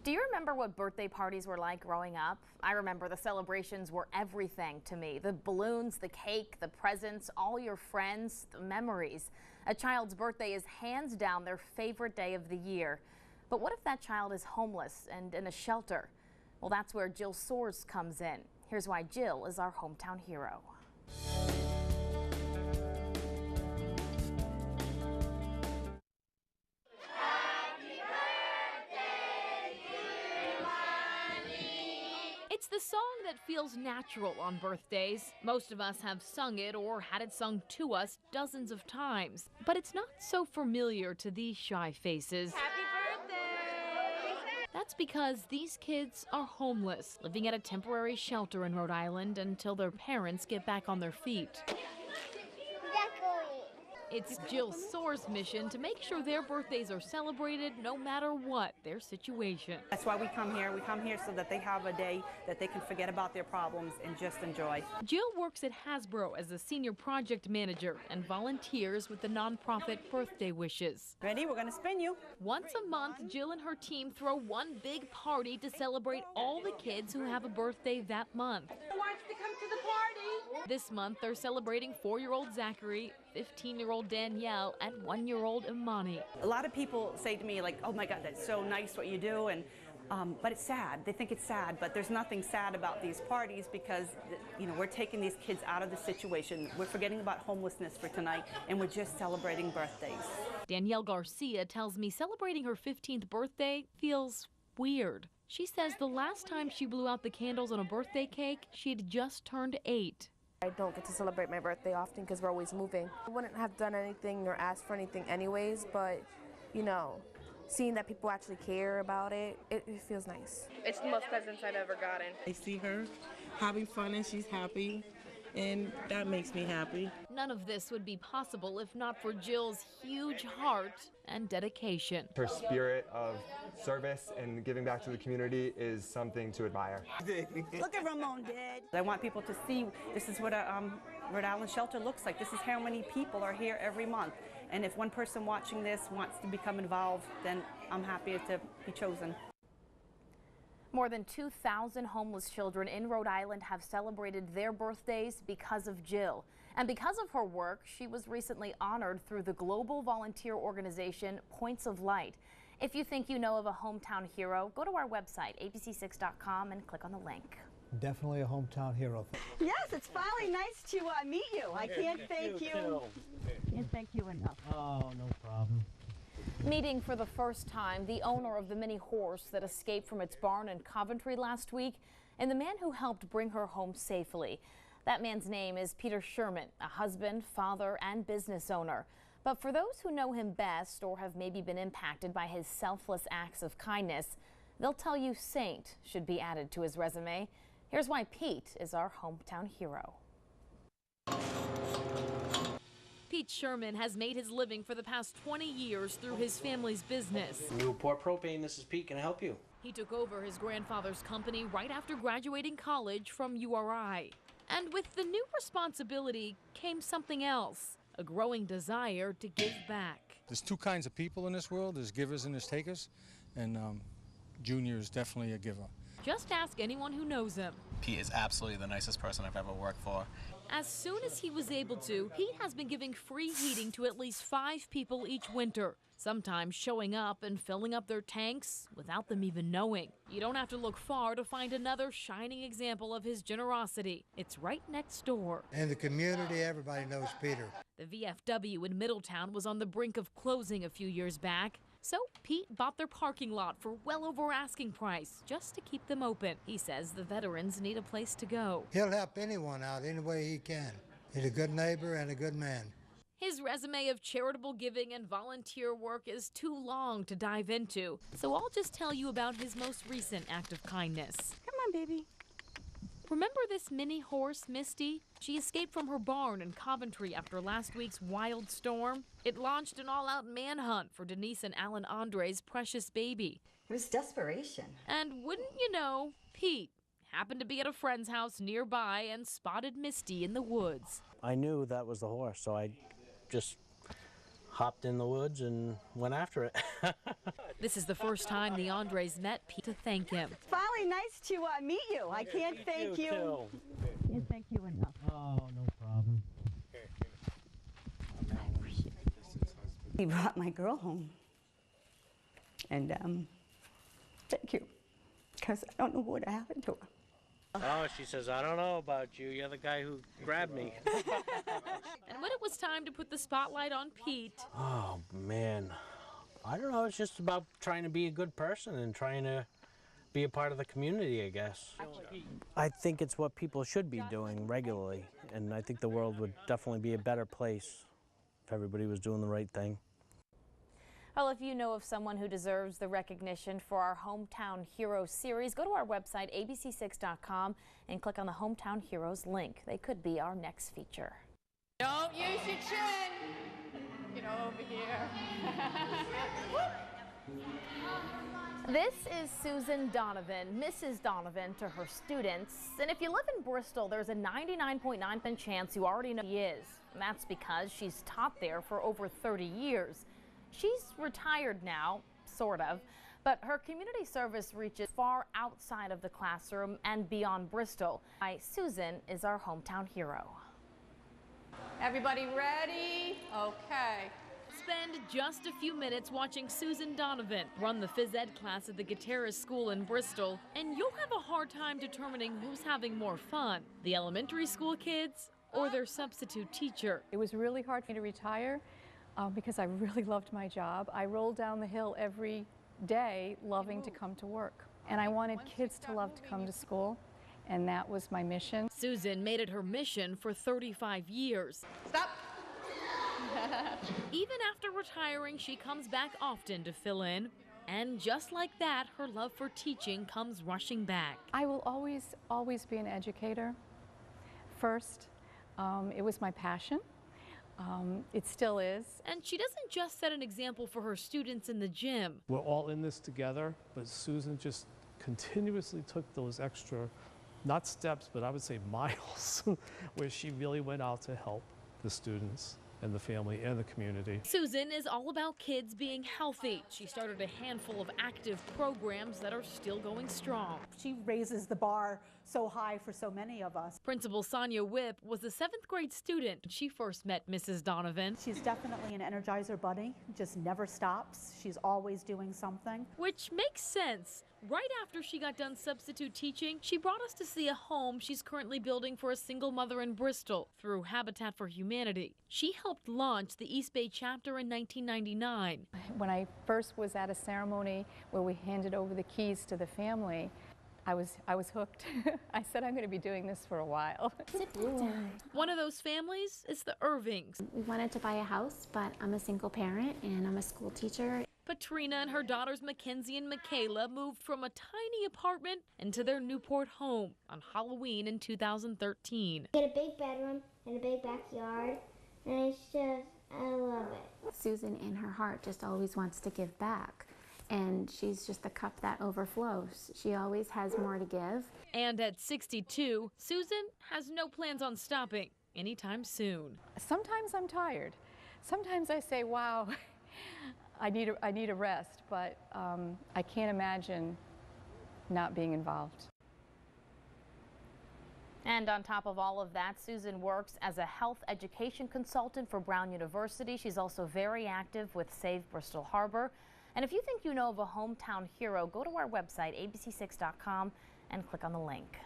Do you remember what birthday parties were like growing up? I remember the celebrations were everything to me. The balloons, the cake, the presents, all your friends, the memories. A child's birthday is hands down their favorite day of the year. But what if that child is homeless and in a shelter? Well, that's where Jill Soares comes in. Here's why Jill is our hometown hero. It's the song that feels natural on birthdays. Most of us have sung it or had it sung to us dozens of times. But it's not so familiar to these shy faces. Happy birthday! That's because these kids are homeless, living at a temporary shelter in Rhode Island until their parents get back on their feet. It's Jill Soares' mission to make sure their birthdays are celebrated no matter what their situation. That's why we come here. We come here so that they have a day that they can forget about their problems and just enjoy. Jill works at Hasbro as a senior project manager and volunteers with the nonprofit Birthday Wishes. Ready? We're going to spin you. Once a month, Jill and her team throw one big party to celebrate all the kids who have a birthday that month. Who wants to come to the party? This month, they're celebrating 4-year-old Zachary, 15-year-old Danielle, and 1-year-old Imani. A lot of people say to me, like, oh my God, that's so nice what you do, and but it's sad. They think it's sad, but there's nothing sad about these parties because, you know, we're taking these kids out of the situation. We're forgetting about homelessness for tonight, and we're just celebrating birthdays. Danielle Garcia tells me celebrating her 15th birthday feels weird. She says the last time she blew out the candles on a birthday cake, she had just turned 8. I don't get to celebrate my birthday often because we're always moving. I wouldn't have done anything or asked for anything anyways, but, you know, seeing that people actually care about it, it feels nice. It's the most presents I've ever gotten. I see her having fun and she's happy, and that makes me happy. None of this would be possible if not for Jill's huge heart and dedication. Her spirit of service and giving back to the community is something to admire. Look at Ramon, Dad. I want people to see this is what a Rhode Island shelter looks like. This is how many people are here every month. And if one person watching this wants to become involved, then I'm happy to be chosen. More than 2,000 homeless children in Rhode Island have celebrated their birthdays because of Jill. And because of her work, she was recently honored through the global volunteer organization Points of Light. If you think you know of a hometown hero, go to our website, abc6.com, and click on the link. Definitely a hometown hero. Yes, it's finally nice to meet you. I can't thank you. Can't thank you enough. Oh, no problem. Meeting for the first time the owner of the mini horse that escaped from its barn in Coventry last week and the man who helped bring her home safely. That man's name is Peter Sherman, a husband, father, and business owner. But for those who know him best or have maybe been impacted by his selfless acts of kindness, they'll tell you Saint should be added to his resume. Here's why Pete is our hometown hero. Pete Sherman has made his living for the past 20 years through his family's business. Newport Propane, this is Pete. Can I help you? He took over his grandfather's company right after graduating college from URI. And with the new responsibility came something else, a growing desire to give back. There's two kinds of people in this world. There's givers and there's takers, and Junior is definitely a giver. Just ask anyone who knows him. Pete is absolutely the nicest person I've ever worked for. As soon as he was able to, Pete has been giving free heating to at least 5 people each winter, sometimes showing up and filling up their tanks without them even knowing. You don't have to look far to find another shining example of his generosity. It's right next door. In the community, everybody knows Peter. The VFW in Middletown was on the brink of closing a few years back. So Pete bought their parking lot for well over asking price just to keep them open. He says the veterans need a place to go. He'll help anyone out any way he can. He's a good neighbor and a good man. His resume of charitable giving and volunteer work is too long to dive into, so I'll just tell you about his most recent act of kindness. Come on, baby. Remember this mini horse, Misty? She escaped from her barn in Coventry after last week's wild storm. It launched an all-out manhunt for Denise and Alan Andre's precious baby. It was desperation. And wouldn't you know, Pete happened to be at a friend's house nearby and spotted Misty in the woods. I knew that was the horse, so I just hopped in the woods and went after it. This is the first time the Andres met Pete to thank him. Finally, nice to meet you. I can't thank you. Can't thank you enough. Oh, no problem. He brought my girl home. And thank you, because I don't know what happened to her. Oh, she says, I don't know about you. You're the guy who grabbed me. And when it was time to put the spotlight on Pete, Oh, man. I don't know. It's just about trying to be a good person and trying to be a part of the community, I guess. I think it's what people should be doing regularly, and I think the world would definitely be a better place if everybody was doing the right thing. Well, if you know of someone who deserves the recognition for our Hometown Heroes series, go to our website, abc6.com, and click on the Hometown Heroes link. They could be our next feature. Don't use your chin. Get over here. This is Susan Donovan, Mrs. Donovan to her students. And if you live in Bristol, there's a 99.9% chance you already know who she is. And that's because she's taught there for over 30 years. She's retired now, sort of, but her community service reaches far outside of the classroom and beyond Bristol. Susan is our hometown hero. Everybody ready? Okay. spend just a few minutes watching Susan Donovan run the phys ed class at the Gutierrez School in Bristol, and you'll have a hard time determining who's having more fun, the elementary school kids or their substitute teacher. It was really hard for me to retire because I really loved my job. I rolled down the hill every day loving to come to work. And I wanted kids to love to come to school, and that was my mission. Susan made it her mission for 35 years. Stop. Even after retiring, she comes back often to fill in. And just like that, her love for teaching comes rushing back. I will always be an educator. First, it was my passion. It still is. And she doesn't just set an example for her students in the gym. We're all in this together, but Susan just continuously took those extra, not steps, but I would say miles, where she really went out to help the students and the family and the community. Susan is all about kids being healthy. She started a handful of active programs that are still going strong. She raises the bar so high for so many of us. Principal Sonia Whip was a 7th grade student when she first met Mrs. Donovan. She's definitely an Energizer bunny, just never stops. She's always doing something. Which makes sense. Right after she got done substitute teaching, she brought us to see a home she's currently building for a single mother in Bristol through Habitat for Humanity. She helped launch the East Bay chapter in 1999. When I first was at a ceremony where we handed over the keys to the family, I was hooked. I said, I'm going to be doing this for a while. One of those families is the Irvings. We wanted to buy a house, but I'm a single parent and I'm a school teacher. Patrina and her daughters Mackenzie and Michaela moved from a tiny apartment into their Newport home on Halloween in 2013. Get a big bedroom and a big backyard, and it's just, I love it. Susan in her heart just always wants to give back, and she's just a cup that overflows. She always has more to give. And at 62, Susan has no plans on stopping anytime soon. Sometimes I'm tired. Sometimes I say, wow, I need a rest, but I can't imagine not being involved. And on top of all of that, Susan works as a health education consultant for Brown University. She's also very active with Save Bristol Harbor. And if you think you know of a hometown hero, go to our website, abc6.com, and click on the link.